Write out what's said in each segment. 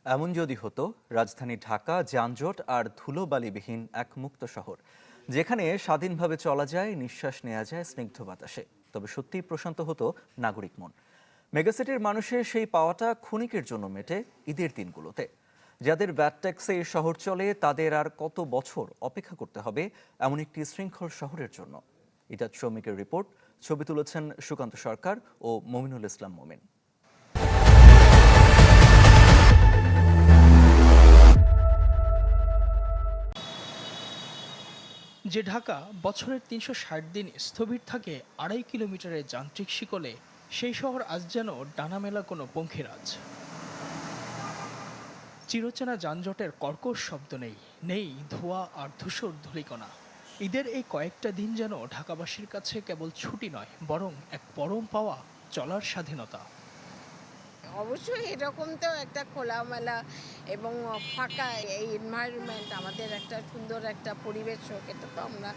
এমন যদি হতো, রাজধানী ঢাকা যানজট আর ধুলোবালিবিহীন এক মুক্ত শহর, যেখানে স্বাধীনভাবে চলা যায়, নিঃশ্বাস নেওয়া যায় স্নিগ্ধ বাতাসে, তবে সত্যিই প্রশান্ত হতো নাগরিক মন। মেগাসিটির মানুষের সেই পাওয়াটা ক্ষণিকের জন্য মেটে ঈদের দিনগুলোতে। যাদের ভ্যাট ট্যাক্সে এই শহর চলে, তাদের আর কত বছর অপেক্ষা করতে হবে এমন একটি শৃঙ্খল শহরের জন্য? ইজাজ শ্রমিকের রিপোর্ট। ছবি তুলেছেন সুকান্ত সরকার ও মমিনুল ইসলাম মমিন। যে ঢাকা বছরের ৩৬০ দিন স্থবির থাকে ২.৫ কিলোমিটারের যান্ত্রিক শিকলে, সেই শহর আজ যেন ডানা মেলা কোনো পঙ্খিরাজ। চিরচেনা যানজটের কর্কশ শব্দ নেই, নেই ধোঁয়া আর ধূসর ধূলিকণা। ঈদের এই কয়েকটা দিন যেন ঢাকাবাসীর কাছে কেবল ছুটি নয়, বরং এক পরম পাওয়া চলার স্বাধীনতা। অবশ্যই এরকম তো একটা খোলামেলা এবং ফাঁকা এই এনভায়রনমেন্ট, আমাদের একটা সুন্দর একটা পরিবেশ হোক, এটা তো আমরা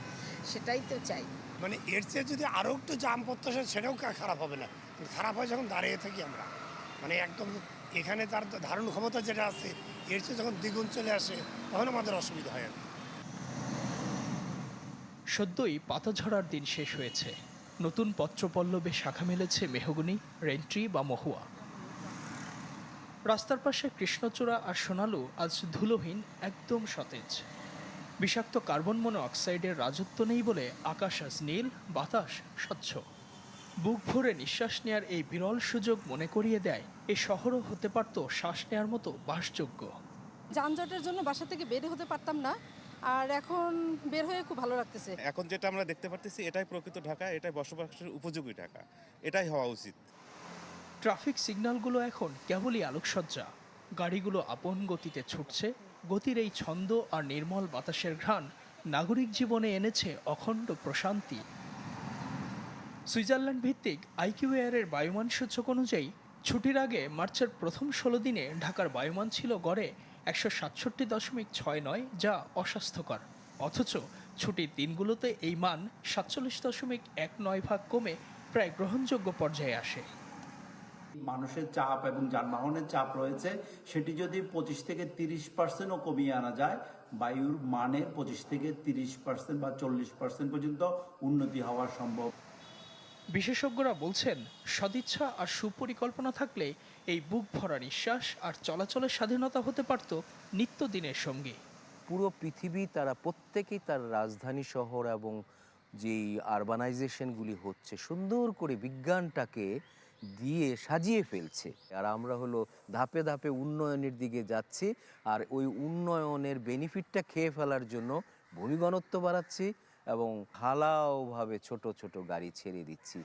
সেটাই তো চাই। মানে এর চেয়ে যদি আরও একটু জাম প্রত্যাশা, সেটাও খারাপ হবে না। খারাপ হয় যখন দাঁড়িয়ে থাকি আমরা, মানে একদম এখানে তার ধারণ ক্ষমতা যেটা আছে, এর চেয়ে যখন দ্বিগুণ চলে আসে, তখন আমাদের অসুবিধা হয় আর কি। সদ্যই পাতা ঝরার দিন শেষ হয়েছে, নতুন পত্রপল্লবে শাখা মেলেছে মেহগনি, রেন্ট্রি বা মহুয়া। রাস্তার পাশে কৃষ্ণচূড়া আর সোনালু আজ ধুলোহীন, একদম সতেজ। বিষাক্ত কার্বন মনোঅক্সাইডের রাজত্ব নেই বলে আকাশ আজ নীল, বাতাস স্বচ্ছ। বুক ভরে নিঃশ্বাস নেয়ার এই বিরল সুযোগ মনে করিয়ে দেয় এ শহরও হতে পারত শ্বাস নেয়ার মতো বাসযোগ্য। যানজটের জন্য বাসা থেকে বের হতে পারতাম না, আর এখন বের হয়ে খুব ভালো লাগতেছে। এখন যেটা আমরা দেখতে পারতেছি, এটাই প্রকৃত ঢাকা, এটাই বসবাসের উপযোগী ঢাকা, এটাই হওয়া উচিত। ট্রাফিক সিগন্যালগুলো এখন কেবলই আলোকসজ্জা। গাড়িগুলো আপন গতিতে ছুটছে, গতির এই ছন্দ আর নির্মল বাতাসের ঘ্রাণ নাগরিক জীবনে এনেছে অখণ্ড প্রশান্তি। সুইজারল্যান্ড ভিত্তিক আইকিউ এয়ারের বায়ুমান সূচক অনুযায়ী ছুটির আগে মার্চের প্রথম ১৬ দিনে ঢাকার বায়ুমান ছিল গড়ে ১৬৭.৬৯, যা অস্বাস্থ্যকর। অথচ ছুটির দিনগুলোতে এই মান ৪৭.১৯ কমে প্রায় গ্রহণযোগ্য পর্যায়ে আসে। মানুষের চাপ এবং যানবাহনের চাপ রয়েছে, সেটি যদি ২৫ থেকে ৩০% কমিয়ে আনা যায়, বায়ুর মানের ২৫ থেকে ৩০% বা ৪০% পর্যন্ত উন্নতি হওয়া সম্ভব। বিশেষজ্ঞরা বলছেন, সদিচ্ছা আর সুপরিকল্পনা থাকলে এই বুক ভরা নিঃশ্বাস আর চলাচলের স্বাধীনতা হতে পারত নিত্যদিনের সঙ্গী। পুরো পৃথিবী তারা প্রত্যেকেই তার রাজধানী শহর এবং যেই আরবানাইজেশনগুলি হচ্ছে, সুন্দর করে বিজ্ঞানটাকে দিয়ে সাজিয়ে ফেলছে। আর আমরা হলো ধাপে ধাপে উন্নয়নের দিকে যাচ্ছি, আর ওই উন্নয়নের বেনিফিটটা খেয়ে ফেলার জন্য ভূমি ঘনত্ব বাড়াচ্ছি এবং হালাওভাবে ছোট ছোট গাড়ি ছেড়ে দিচ্ছি।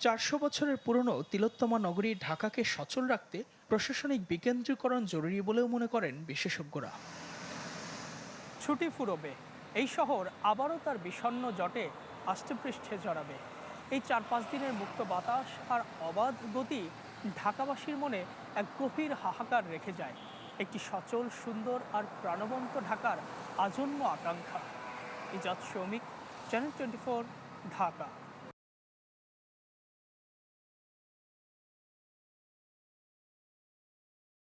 ৪০০ বছরের পুরনো তিলোত্তমা নগরী ঢাকাকে সচল রাখতে প্রশাসনিক বিকেন্দ্রীকরণ জরুরি বলেও মনে করেন বিশেষজ্ঞরা। ছুটি ফুরোবে, এই শহর আবারও তার বিষণ্ণ জটে আষ্টেপৃষ্ঠে জড়াবে। এই ৪-৫ দিনের মুক্ত বাতাস আর অবাধ গতি ঢাকাবাসীর মনে এক গভীর হাহাকার রেখে যায়, একটি সচল, সুন্দর আর প্রাণবন্ত ঢাকার আজন্ম আকাঙ্ক্ষা। ইজাজ শ্রমিক, চ্যানেল 24, ঢাকা।